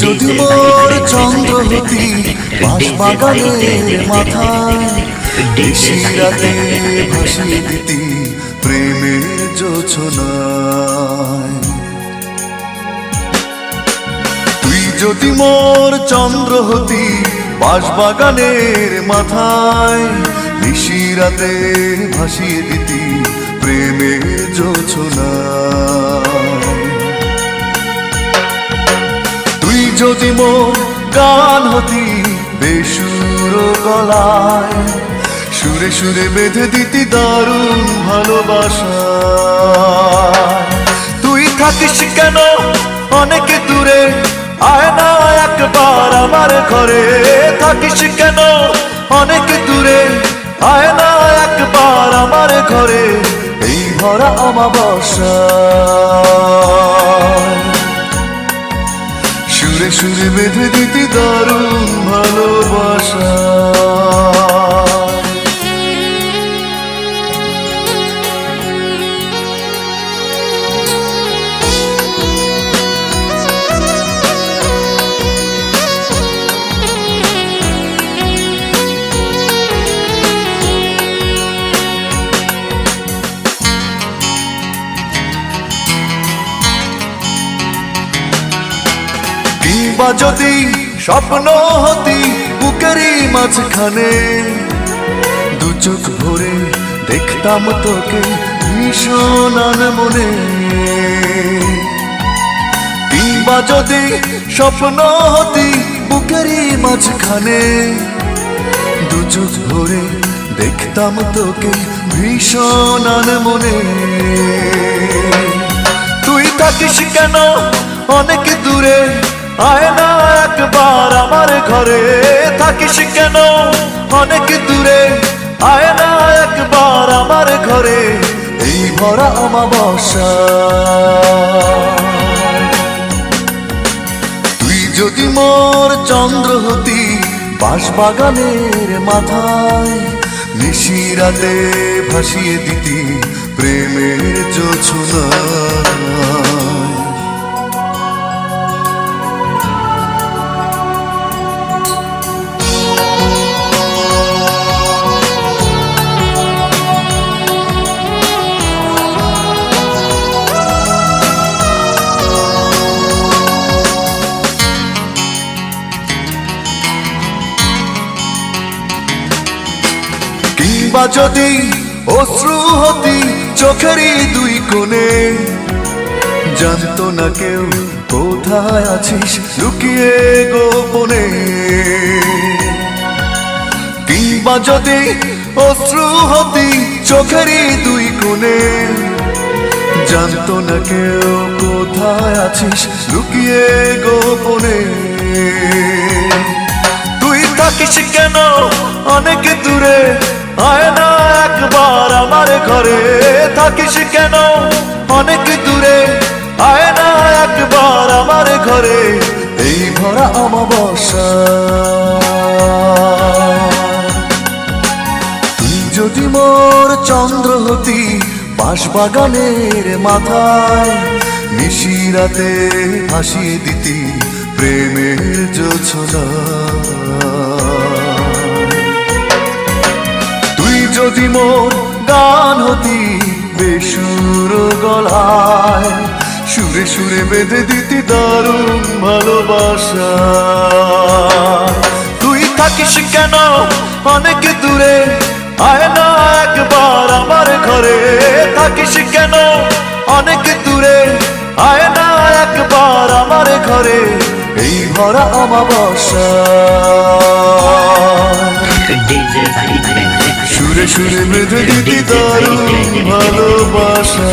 যদি মোর চন্দ্র হতি বাঁশবাগানের মাথায়, নিশিরাতে ভাসিয়ে দিতি প্রেমের জোছনায়। তুই যদি মোর চন্দ্র হতি বাঁশবাগানের মাথায়, নিশিরাতে ভাসিয়ে দিতি প্রেমের জোছনায়। তুই যদি মোর গান হতি বেসুর গলায়, সুরে সুরে বেঁধে দিতি দারুণ ভালোবাসা। তুই থাকিস কেন অনেক দূরে, আয় না একবার আমার ঘরে। থাকিস কেন অনেক দূরে, আয় না একবার আমার ঘরে। এই ভরা অমাবস্যা সুরে সুরে বেঁধে দিতি দারুণ ভালোবাসা। কিংবা যদি স্বপ্ন হতি বুকেরই মাঝখানে, দু চোখ ভরে দেখতাম তোকে ভীষণ মনে। কিংবা যদি স্বপ্ন হতি বুকেরই মাঝখানে, দু চোখ ভরে দেখতাম তোকে ভীষণ মনে। তুই থাকিস কেন অনেক দূরে, আয় না একবার আমার ঘরে। থাকিস কেন অনেক দূরে, আয় না একবার আমার ঘরে। এই ভরা অমাবস্যা তুই যদি মোর চন্দ্র হতি বাঁশবাগানের মাথায়, নিশিরাতে ভাসিয়ে দিতি প্রেমের জোছনায়। কিংবা যদি অশ্রু হতি চোখেরই দুই কোণে, জানতো না কেউ কোথায় আছিস লুকিয়ে গোপনে। কিংবা যদি অশ্রু হতি চোখেরই দুই কোণে, জানতো না কেউ কোথায় আছিস লুকিয়ে গোপনে। তুই থাকিস কেন অনেক দূরে, আয় না একবার আমার ঘরে। থাকিস কেন অনেক দূরে, আয় না একবার আমার ঘরে। এই ভরা অমাবস্যা তুই যদি মোর চন্দ্র হতি বাঁশবাগানের মাথায়, নিশিরাতে ভাসিয়ে দিতি প্রেমের জোছনায়। তুই যদি মোর গান হতি বেসুর গলায়, সুরে সুরে বেঁধে দিতি দারুণ ভালোবাসা। তুই থাকিস কেন অনেক দূরে, আয় না একবার আমার ঘরে। থাকিস কেন অনেক দূরে, আয় না একবার আমার ঘরে। এই ভরা অমাবস্যা সুরে সুরে বেঁধে দিতি দারুণ ভালোবাসা।